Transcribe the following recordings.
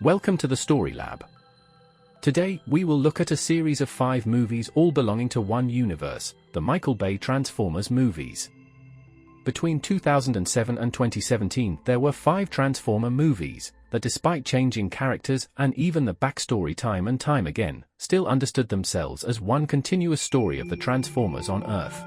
Welcome to the Story Lab. Today, we will look at a series of 5 movies all belonging to one universe, the Michael Bay Transformers movies. Between 2007 and 2017, there were 5 Transformer movies that, despite changing characters and even the backstory time and time again, still understood themselves as one continuous story of the Transformers on Earth.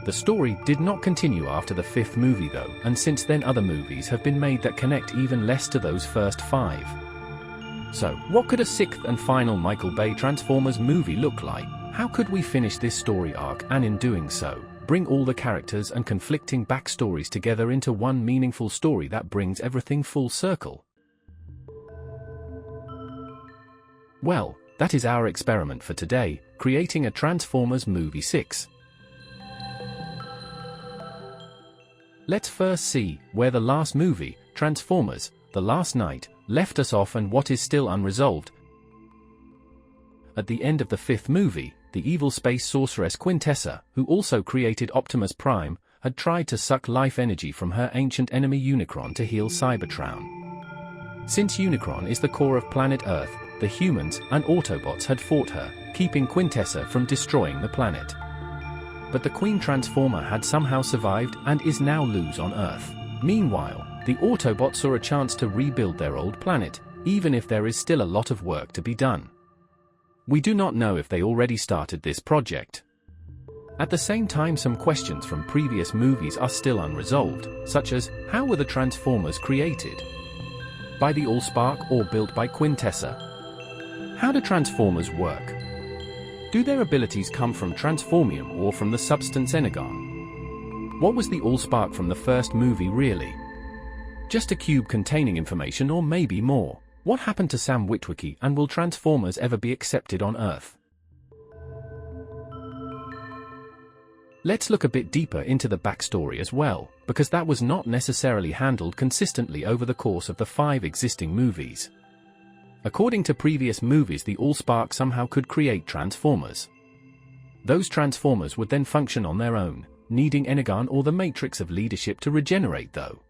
The story did not continue after the 5th movie though, and since then other movies have been made that connect even less to those first 5. So, what could a 6th and final Michael Bay Transformers movie look like? How could we finish this story arc and in doing so, bring all the characters and conflicting backstories together into one meaningful story that brings everything full circle? Well, that is our experiment for today, creating a Transformers movie 6. Let's first see where the last movie, Transformers: The Last Knight, left us off and what is still unresolved. At the end of the 5th movie, the evil space sorceress Quintessa, who also created Optimus Prime, had tried to suck life energy from her ancient enemy Unicron to heal Cybertron. Since Unicron is the core of planet Earth, the humans and Autobots had fought her, keeping Quintessa from destroying the planet. But the Queen Transformer had somehow survived and is now loose on Earth. Meanwhile, the Autobots saw a chance to rebuild their old planet, even if there is still a lot of work to be done. We do not know if they already started this project. At the same time, some questions from previous movies are still unresolved, such as, how were the Transformers created? By the Allspark or built by Quintessa? How do Transformers work? Do their abilities come from Transformium or from the substance Energon? What was the Allspark from the first movie really? Just a cube containing information or maybe more? What happened to Sam Witwicky and will Transformers ever be accepted on Earth? Let's look a bit deeper into the backstory as well, because that was not necessarily handled consistently over the course of the 5 existing movies. According to previous movies, the Allspark somehow could create Transformers. Those Transformers would then function on their own, needing Energon or the Matrix of Leadership to regenerate though.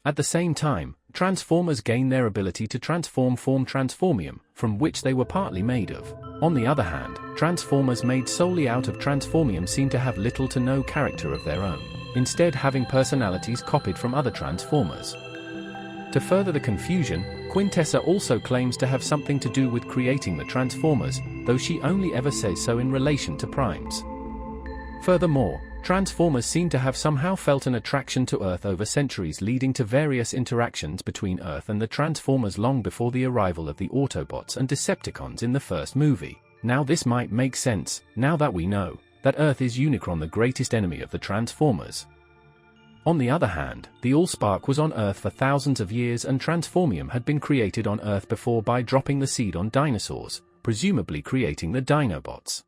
At the same time, Transformers gain their ability to form Transformium, from which they were partly made of. On the other hand, Transformers made solely out of Transformium seem to have little to no character of their own, instead having personalities copied from other Transformers. To further the confusion, Quintessa also claims to have something to do with creating the Transformers, though she only ever says so in relation to primes. Furthermore, Transformers seem to have somehow felt an attraction to Earth over centuries, leading to various interactions between Earth and the Transformers long before the arrival of the Autobots and Decepticons in the first movie. Now this might make sense, now that we know that Earth is Unicron, the greatest enemy of the Transformers. On the other hand, the Allspark was on Earth for thousands of years and Transformium had been created on Earth before by dropping the seed on dinosaurs, presumably creating the Dinobots.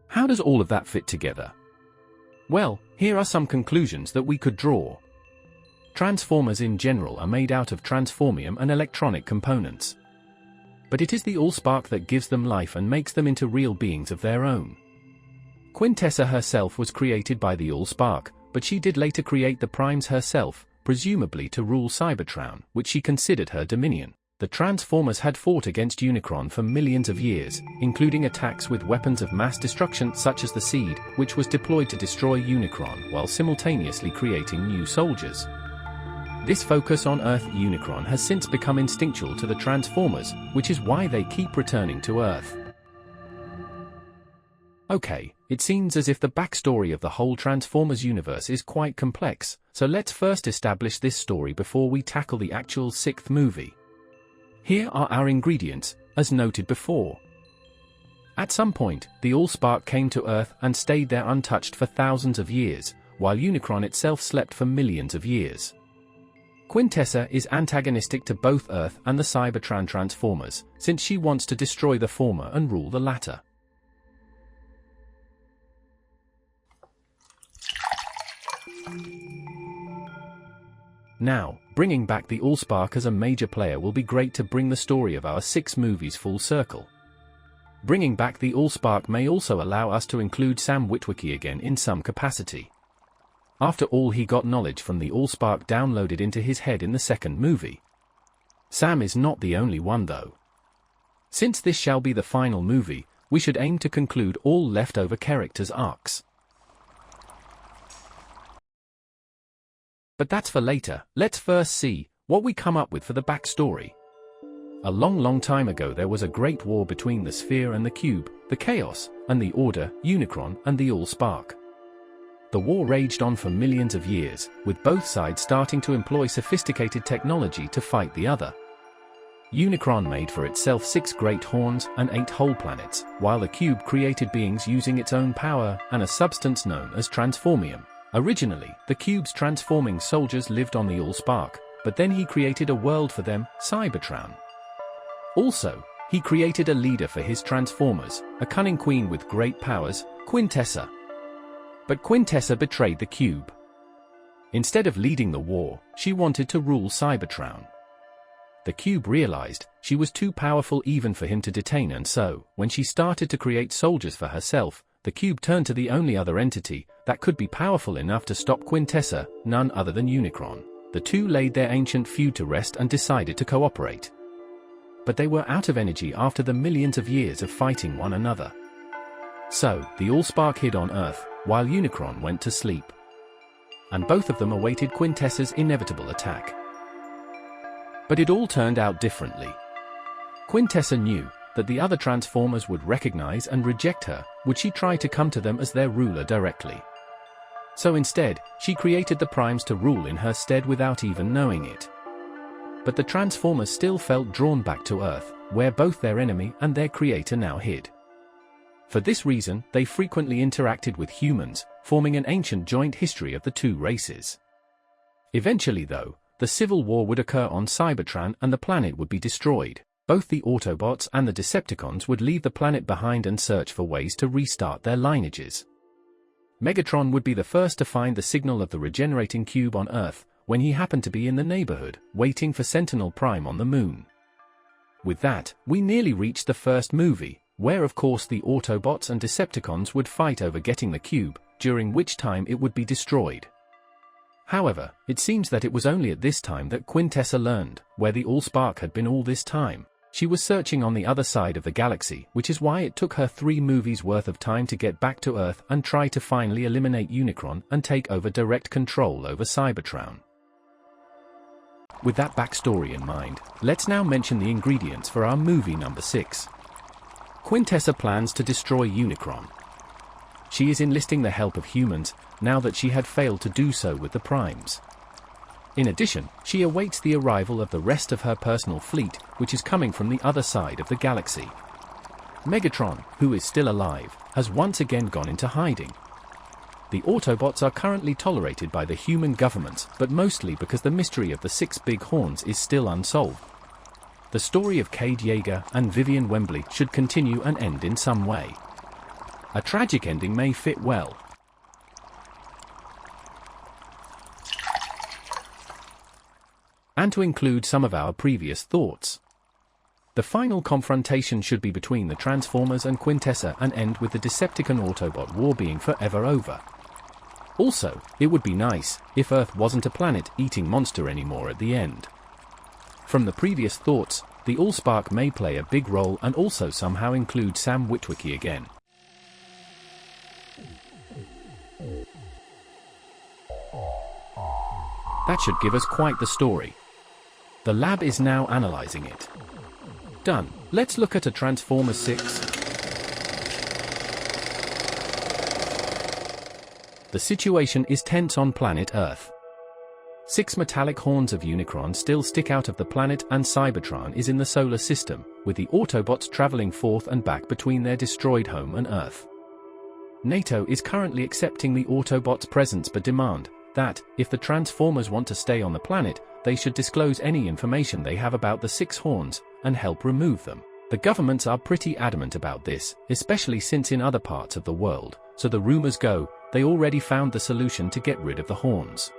How does all of that fit together? Well, here are some conclusions that we could draw. Transformers in general are made out of Transformium and electronic components. But it is the Allspark that gives them life and makes them into real beings of their own. Quintessa herself was created by the Allspark, but she did later create the Primes herself, presumably to rule Cybertron, which she considered her dominion. The Transformers had fought against Unicron for millions of years, including attacks with weapons of mass destruction such as the Seed, which was deployed to destroy Unicron while simultaneously creating new soldiers. This focus on Earth Unicron has since become instinctual to the Transformers, which is why they keep returning to Earth. Okay, it seems as if the backstory of the whole Transformers universe is quite complex, so let's first establish this story before we tackle the actual 6th movie. Here are our ingredients, as noted before. At some point, the Allspark came to Earth and stayed there untouched for thousands of years, while Unicron itself slept for millions of years. Quintessa is antagonistic to both Earth and the Cybertron Transformers, since she wants to destroy the former and rule the latter. Now, bringing back the Allspark as a major player will be great to bring the story of our 6 movies full circle. Bringing back the Allspark may also allow us to include Sam Witwicky again in some capacity. After all, he got knowledge from the Allspark downloaded into his head in the second movie. Sam is not the only one though. Since this shall be the final movie, we should aim to conclude all leftover characters' arcs. But that's for later. Let's first see what we come up with for the backstory. A long time ago there was a great war between the Sphere and the Cube, the Chaos, and the Order, Unicron, and the Allspark. The war raged on for millions of years, with both sides starting to employ sophisticated technology to fight the other. Unicron made for itself 6 great horns and 8 whole planets, while the Cube created beings using its own power and a substance known as transformium. Originally, the Cube's transforming soldiers lived on the Allspark, but then he created a world for them, Cybertron. Also, he created a leader for his Transformers, a cunning queen with great powers, Quintessa. But Quintessa betrayed the Cube. Instead of leading the war, she wanted to rule Cybertron. The Cube realized she was too powerful even for him to detain, and so, when she started to create soldiers for herself, the Cube turned to the only other entity that could be powerful enough to stop Quintessa, none other than Unicron. The two laid their ancient feud to rest and decided to cooperate. But they were out of energy after the millions of years of fighting one another. So, the Allspark hid on Earth, while Unicron went to sleep. And both of them awaited Quintessa's inevitable attack. But it all turned out differently. Quintessa knew that the other Transformers would recognize and reject her, would she try to come to them as their ruler directly. So instead, she created the Primes to rule in her stead without even knowing it. But the Transformers still felt drawn back to Earth, where both their enemy and their creator now hid. For this reason, they frequently interacted with humans, forming an ancient joint history of the two races. Eventually though, the civil war would occur on Cybertron and the planet would be destroyed. Both the Autobots and the Decepticons would leave the planet behind and search for ways to restart their lineages. Megatron would be the first to find the signal of the regenerating cube on Earth, when he happened to be in the neighborhood, waiting for Sentinel Prime on the moon. With that, we nearly reached the first movie, where of course the Autobots and Decepticons would fight over getting the cube, during which time it would be destroyed. However, it seems that it was only at this time that Quintessa learned where the Allspark had been all this time. She was searching on the other side of the galaxy, which is why it took her 3 movies worth of time to get back to Earth and try to finally eliminate Unicron and take over direct control over Cybertron. With that backstory in mind, let's now mention the ingredients for our movie number 6. Quintessa plans to destroy Unicron. She is enlisting the help of humans, now that she had failed to do so with the Primes. In addition, she awaits the arrival of the rest of her personal fleet, which is coming from the other side of the galaxy. Megatron, who is still alive, has once again gone into hiding. The Autobots are currently tolerated by the human governments, but mostly because the mystery of the 6 big horns is still unsolved. The story of Cade Yeager and Vivian Wembley should continue and end in some way. A tragic ending may fit well. And to include some of our previous thoughts. The final confrontation should be between the Transformers and Quintessa and end with the Decepticon Autobot war being forever over. Also, it would be nice if Earth wasn't a planet-eating monster anymore at the end. From the previous thoughts, the Allspark may play a big role and also somehow include Sam Witwicky again. That should give us quite the story. The lab is now analyzing it. Done. Let's look at a Transformers 6. The situation is tense on planet Earth. 6 metallic horns of Unicron still stick out of the planet and Cybertron is in the solar system, with the Autobots traveling forth and back between their destroyed home and Earth. NATO is currently accepting the Autobots' presence but demand that, if the Transformers want to stay on the planet, they should disclose any information they have about the 6 horns, and help remove them. The governments are pretty adamant about this, especially since in other parts of the world, so the rumors go, they already found the solution to get rid of the horns.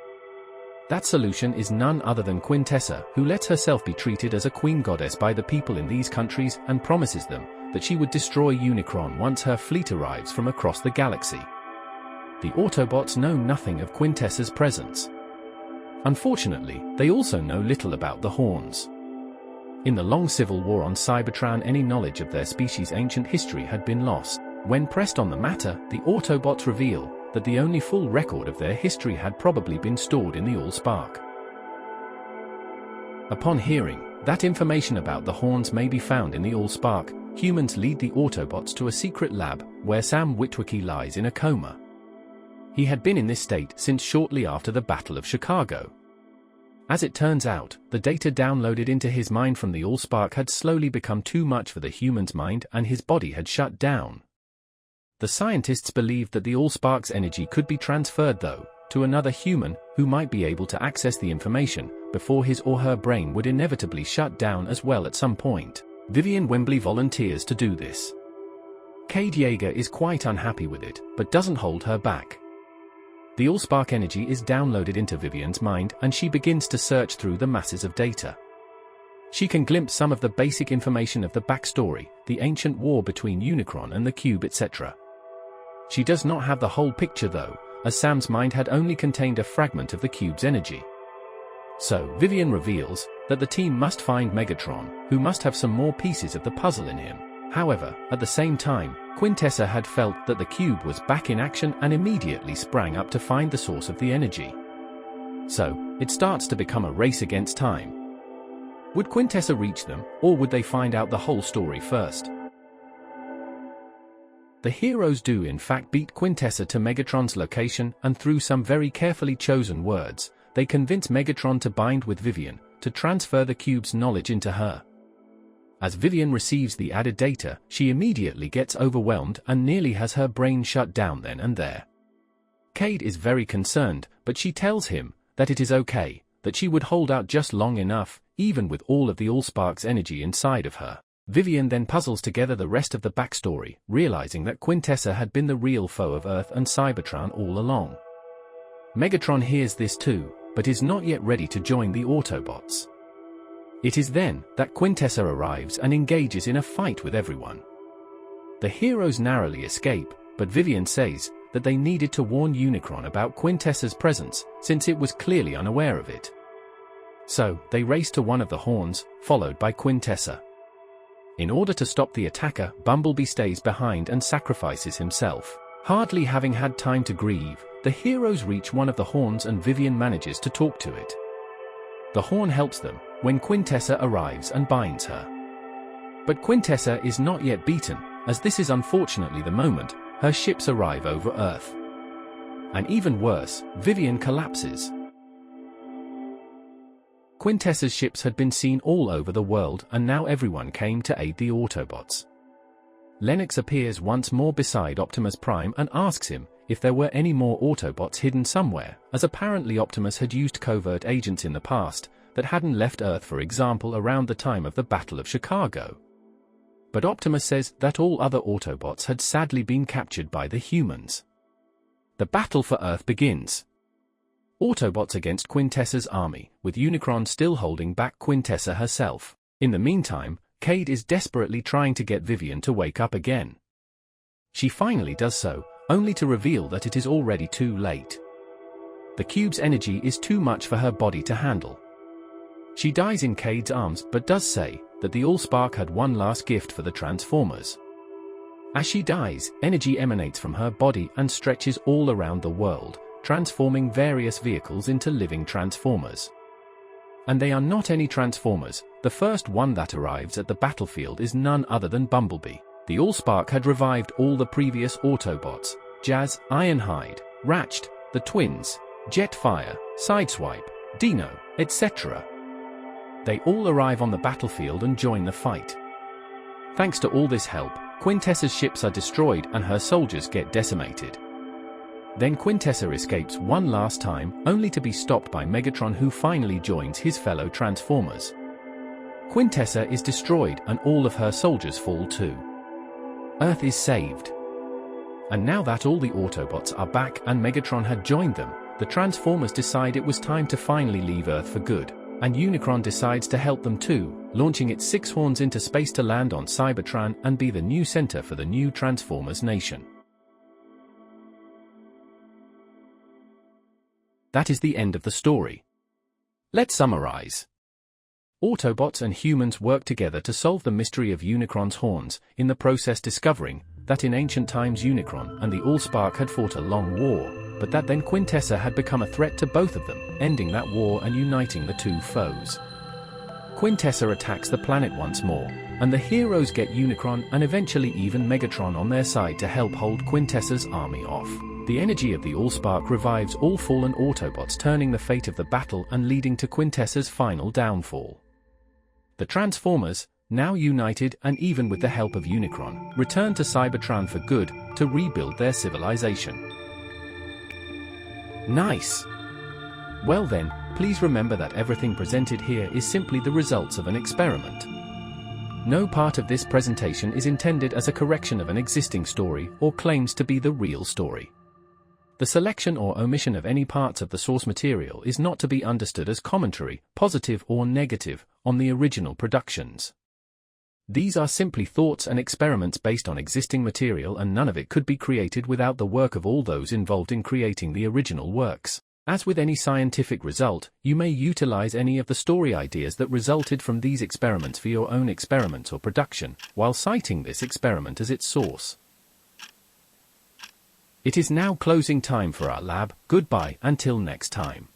That solution is none other than Quintessa, who lets herself be treated as a queen goddess by the people in these countries and promises them that she would destroy Unicron once her fleet arrives from across the galaxy. the Autobots know nothing of Quintessa's presence. Unfortunately, they also know little about the Horns. In the long civil war on Cybertron, any knowledge of their species' ancient history had been lost. When pressed on the matter, the Autobots reveal that the only full record of their history had probably been stored in the Allspark. Upon hearing that information about the Horns may be found in the Allspark, humans lead the Autobots to a secret lab where Sam Witwicky lies in a coma. He had been in this state since shortly after the Battle of Chicago. As it turns out, the data downloaded into his mind from the Allspark had slowly become too much for the human's mind and his body had shut down. The scientists believed that the Allspark's energy could be transferred, though, to another human who might be able to access the information before his or her brain would inevitably shut down as well at some point. Vivian Wembley volunteers to do this. Cade Yeager is quite unhappy with it, but doesn't hold her back. The Allspark energy is downloaded into Vivian's mind and she begins to search through the masses of data. She can glimpse some of the basic information of the backstory, the ancient war between Unicron and the Cube, etc. She does not have the whole picture though, as Sam's mind had only contained a fragment of the Cube's energy. So, Vivian reveals that the team must find Megatron, who must have some more pieces of the puzzle in him. However, at the same time, Quintessa had felt that the Cube was back in action and immediately sprang up to find the source of the energy. So, it starts to become a race against time. Would Quintessa reach them, or would they find out the whole story first? The heroes do in fact beat Quintessa to Megatron's location, and through some very carefully chosen words, they convince Megatron to bind with Vivian, to transfer the Cube's knowledge into her. As Vivian receives the added data, she immediately gets overwhelmed and nearly has her brain shut down then and there. Cade is very concerned, but she tells him that it is okay, that she would hold out just long enough, even with all of the Allspark's energy inside of her. Vivian then puzzles together the rest of the backstory, realizing that Quintessa had been the real foe of Earth and Cybertron all along. Megatron hears this too, but is not yet ready to join the Autobots. It is then that Quintessa arrives and engages in a fight with everyone. The heroes narrowly escape, but Vivian says that they needed to warn Unicron about Quintessa's presence, since it was clearly unaware of it. So, they race to one of the Horns, followed by Quintessa. In order to stop the attacker, Bumblebee stays behind and sacrifices himself. Hardly having had time to grieve, the heroes reach one of the Horns and Vivian manages to talk to it. The Horn helps them when Quintessa arrives and binds her. But Quintessa is not yet beaten, as this is unfortunately the moment her ships arrive over Earth. And even worse, Vivian collapses. Quintessa's ships had been seen all over the world and now everyone came to aid the Autobots. Lennox appears once more beside Optimus Prime and asks him if there were any more Autobots hidden somewhere, as apparently Optimus had used covert agents in the past that hadn't left Earth, for example around the time of the Battle of Chicago. But Optimus says that all other Autobots had sadly been captured by the humans. The battle for Earth begins. Autobots against Quintessa's army, with Unicron still holding back Quintessa herself. In the meantime, Cade is desperately trying to get Vivian to wake up again. She finally does so, only to reveal that it is already too late. The Cube's energy is too much for her body to handle. She dies in Cade's arms but does say that the Allspark had one last gift for the Transformers. As she dies, energy emanates from her body and stretches all around the world, transforming various vehicles into living Transformers. And they are not any Transformers. The first one that arrives at the battlefield is none other than Bumblebee. The Allspark had revived all the previous Autobots: Jazz, Ironhide, Ratchet, the twins, Jetfire, Sideswipe, Dino, etc. They all arrive on the battlefield and join the fight. Thanks to all this help, Quintessa's ships are destroyed and her soldiers get decimated. Then Quintessa escapes one last time, only to be stopped by Megatron, who finally joins his fellow Transformers. Quintessa is destroyed and all of her soldiers fall too. Earth is saved. And now that all the Autobots are back and Megatron had joined them, the Transformers decide it was time to finally leave Earth for good. And Unicron decides to help them too, launching its 6 horns into space to land on Cybertron and be the new center for the new Transformers nation. That is the end of the story. Let's summarize. Autobots and humans work together to solve the mystery of Unicron's horns, in the process discovering that in ancient times Unicron and the Allspark had fought a long war, but that then Quintessa had become a threat to both of them, ending that war and uniting the two foes. Quintessa attacks the planet once more, and the heroes get Unicron and eventually even Megatron on their side to help hold Quintessa's army off. The energy of the Allspark revives all fallen Autobots, turning the fate of the battle and leading to Quintessa's final downfall. The Transformers, now united and even with the help of Unicron, return to Cybertron for good, to rebuild their civilization. Nice! Well then, please remember that everything presented here is simply the results of an experiment. No part of this presentation is intended as a correction of an existing story or claims to be the real story. The selection or omission of any parts of the source material is not to be understood as commentary, positive or negative, on the original productions. These are simply thoughts and experiments based on existing material, and none of it could be created without the work of all those involved in creating the original works. As with any scientific result, you may utilize any of the story ideas that resulted from these experiments for your own experiments or production, while citing this experiment as its source. It is now closing time for our lab. Goodbye until next time.